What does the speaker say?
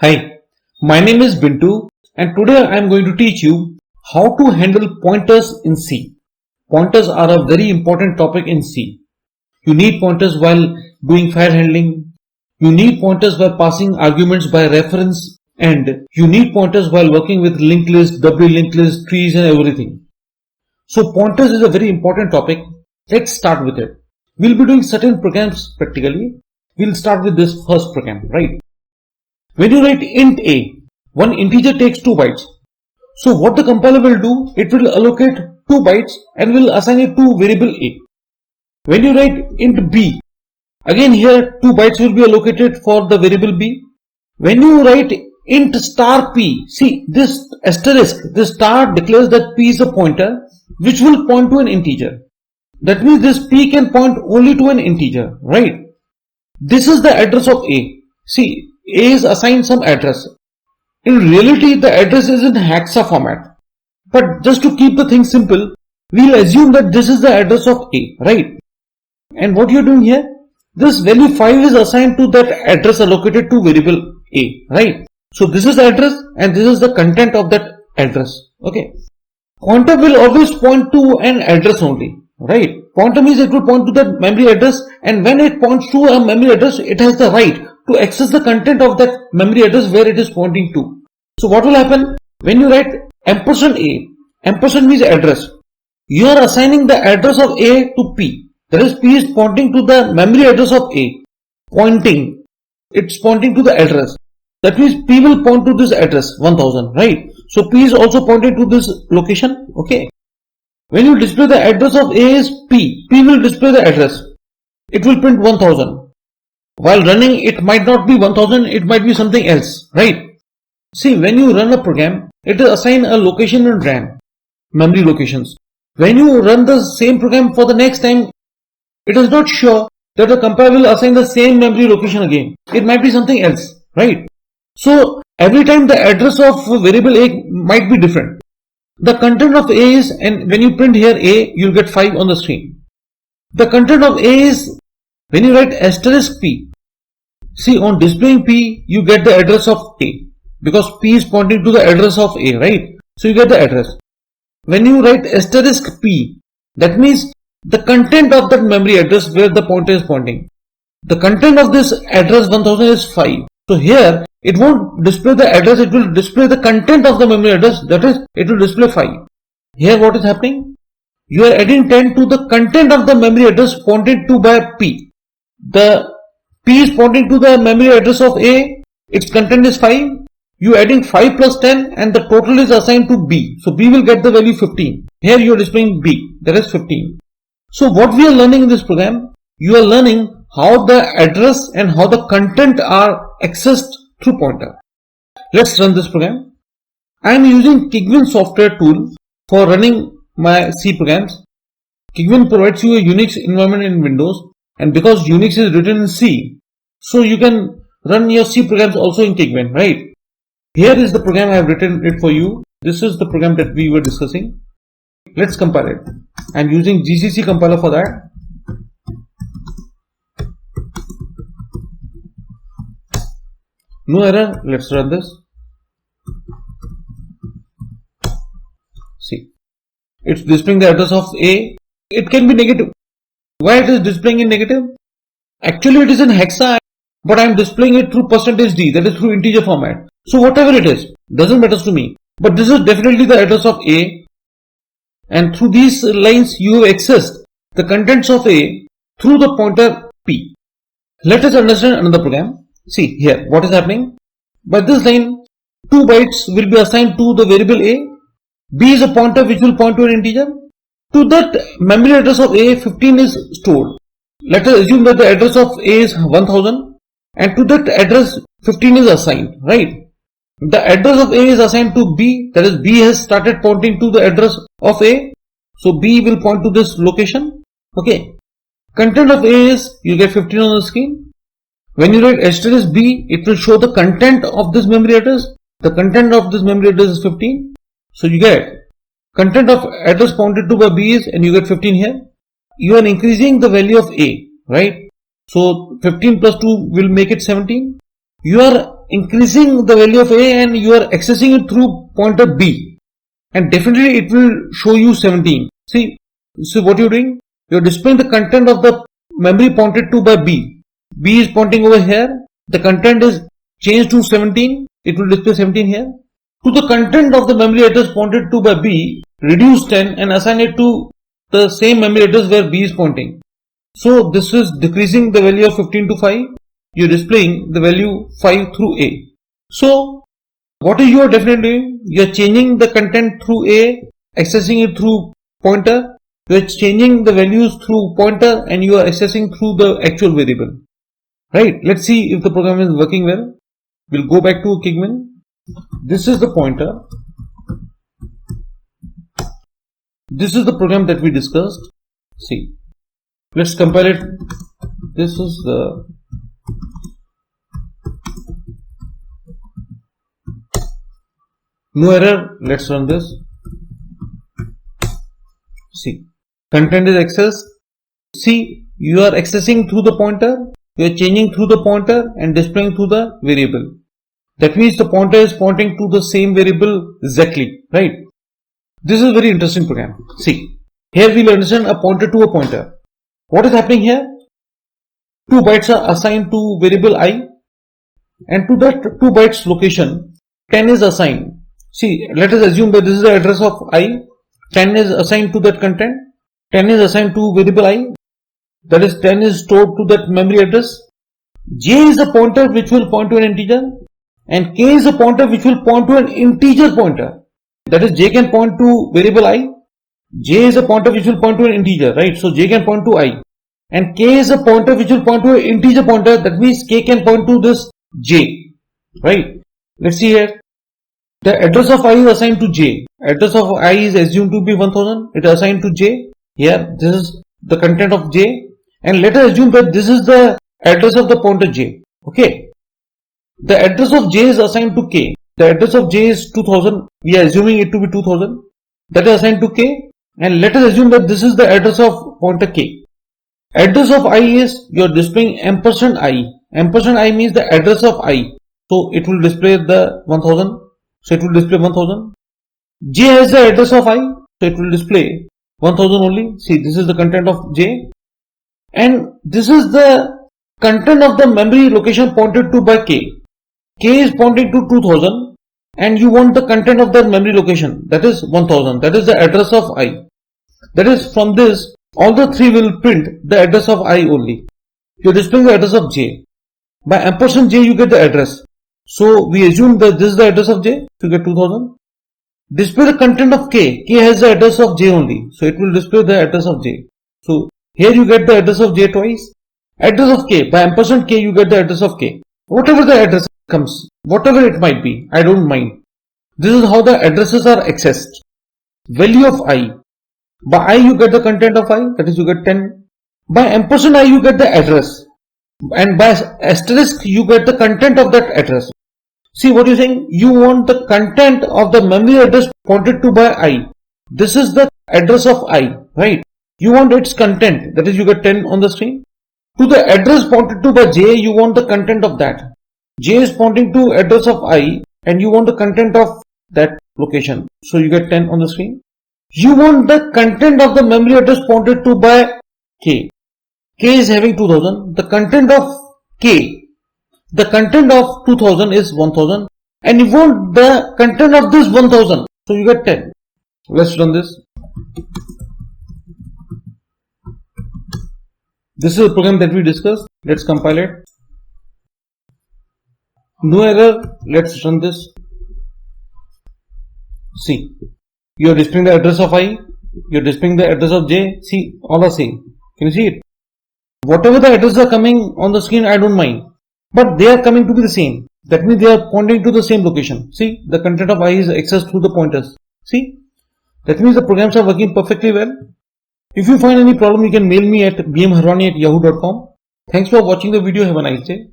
Hi, my name is Bintu and today I am going to teach you how to handle pointers in C. Pointers are a very important topic in C. You need pointers while doing file handling. You need pointers while passing arguments by reference, and you need pointers while working with linked list, doubly linked list, trees and everything. So pointers is a very important topic. Let's start with it. We'll be doing certain programs practically. We'll start with this first program, right? When you write int a, one integer takes 2 bytes. So what the compiler will do, it will allocate 2 bytes and will assign it to variable a. When you write int b, again here 2 bytes will be allocated for the variable b. When you write int star p, see this asterisk, this star declares that p is a pointer which will point to an integer. That means this p can point only to an integer, right? This is the address of a. See, a is assigned some address. In reality, the address is in hexa format. But just to keep the thing simple, we'll assume that this is the address of a, right? And what you're doing here, this value 5 is assigned to that address allocated to variable a, right? So this is the address and this is the content of that address, okay? Pointer will always point to an address only, right? Pointer means it will point to the memory address, and when it points to a memory address, it has the right to access the content of that memory address where it is pointing to. So what will happen? When you write ampersand a, ampersand means address. You are assigning the address of a to p. That is, p is pointing to the memory address of a. Pointing. It's pointing to the address. That means p will point to this address 1000, right? So p is also pointing to this location, okay? When you display the address of a is p, p will display the address. It will print 1000. While running, it might not be 1000, it might be something else, right? See, when you run a program, it will assign a location in RAM, memory locations. When you run the same program for the next time, it is not sure that the compiler will assign the same memory location again. It might be something else, right? So, every time the address of variable a might be different. The content of a is, and when you print here a, you'll get 5 on the screen. The content of a is, when you write asterisk p, see on displaying p, you get the address of a, because p is pointing to the address of a, right? So you get the address. When you write asterisk p, that means the content of that memory address where the pointer is pointing. The content of this address 1000 is 5. So here, it won't display the address, it will display the content of the memory address, that is, it will display 5. Here what is happening? You are adding 10 to the content of the memory address pointed to by p. The p is pointing to the memory address of a, its content is 5. You are adding 5 plus 10 and the total is assigned to b. So b will get the value 15. Here you are displaying b, that is 15. So what we are learning in this program, you are learning how the address and how the content are accessed through pointer. Let's run this program. I am using Kigwin software tool for running my C programs. Kigwin provides you a Unix environment in Windows, and because Unix is written in C, so you can run your C programs also in Kigwin, right? Here is the program I have written it for you. This is the program that we were discussing. Let's compile it. I am using GCC compiler for that. No error. Let's run this. See, it's displaying the address of a. It can be negative. Why it is displaying in negative? Actually it is in hexa, but I am displaying it through %d, that is through integer format. So whatever it is, doesn't matter to me. But this is definitely the address of a, and through these lines you have accessed the contents of a through the pointer p. Let us understand another program. See here, what is happening? By this line, 2 bytes will be assigned to the variable a. B is a pointer which will point to an integer. To that memory address of a, 15 is stored. Let us assume that the address of a is 1000 and to that address 15 is assigned, right? The address of a is assigned to b, that is b has started pointing to the address of a. So b will point to this location, okay? Content of a is, you get 15 on the screen. When you write asterisk b, it will show the content of this memory address. The content of this memory address is 15. So you get content of address pointed to by b is, and you get 15 here. You are increasing the value of a, right? So 15 plus 2 will make it 17. You are increasing the value of A and you are accessing it through pointer B, and definitely it will show you 17. See, so what you're doing, you're displaying the content of the memory pointed to by B. B is pointing over here, the content is changed to 17, it will display 17 here. To the content of the memory address pointed to by B, reduce 10 and assign it to the same memory address where B is pointing. So this is decreasing the value of 15 to 5. You're displaying the value 5 through A. So what is your definitely? You're changing the content through A, accessing it through pointer. You're changing the values through pointer and you are accessing through the actual variable. Right? Let's see if the program is working well. We'll go back to Kigman. This is the pointer. This is the program that we discussed. See, let's compile it. This is the no error. Let's run this. See, content is accessed. See, you are accessing through the pointer. You are changing through the pointer and displaying through the variable. That means the pointer is pointing to the same variable exactly, right? This is a very interesting program. See, here we'll understand a pointer to a pointer. What is happening here? 2 bytes are assigned to variable I, and to that 2 bytes location 10 is assigned. See, let us assume that this is the address of I. 10 is assigned to that content. 10 is assigned to variable I. That is 10 is stored to that memory address. J is a pointer which will point to an integer, and K is a pointer which will point to an integer pointer. That is, J can point to variable I. J is a pointer which will point to an integer, right? So J can point to I. And K is a pointer which will point to an integer pointer. That means K can point to this J, right? Let's see here. The address of I is assigned to J. Address of I is assumed to be 1000. It is assigned to J. Here, this is the content of J. And let us assume that this is the address of the pointer J. Okay. The address of J is assigned to K. The address of J is 2000. We are assuming it to be 2000. That is assigned to K. And let us assume that this is the address of pointer K. Address of I is, you are displaying ampersand I. Ampersand I means the address of I. So it will display the 1000. So it will display 1000. J has the address of I. So it will display 1000 only. See, this is the content of J. And this is the content of the memory location pointed to by K. K is pointing to 2000 and you want the content of that memory location, that is 1000. That is the address of I. That is, from this all the three will print the address of I only. You are displaying the address of J. By ampersand J you get the address. So we assume that this is the address of J. So you get 2000. Display the content of K. K has the address of J only. So it will display the address of J. So here you get the address of J twice. Address of K. By ampersand K you get the address of K. Whatever the address comes, whatever it might be, I don't mind. This is how the addresses are accessed. Value of I. By I you get the content of I, that is you get 10. By ampersand I you get the address. And by asterisk you get the content of that address. See what you're saying? You want the content of the memory address pointed to by I. This is the address of I, right? You want its content, that is you get 10 on the screen. To the address pointed to by J, you want the content of that. J is pointing to address of I and you want the content of that location. So you get 10 on the screen. You want the content of the memory address pointed to by K. K is having 2000. The content of K, the content of 2000 is 1000 and you want the content of this 1000. So you get 10. Let's run this. This is a program that we discussed. Let's compile it. No error. Let's run this. See, you are displaying the address of I. You are displaying the address of J. See, all are same. Can you see it? Whatever the addresses are coming on the screen, I don't mind. But they are coming to be the same. That means they are pointing to the same location. See, the content of I is accessed through the pointers. See, that means the programs are working perfectly well. If you find any problem, you can mail me at bmharwani@yahoo.com. Thanks for watching the video. Have a nice day.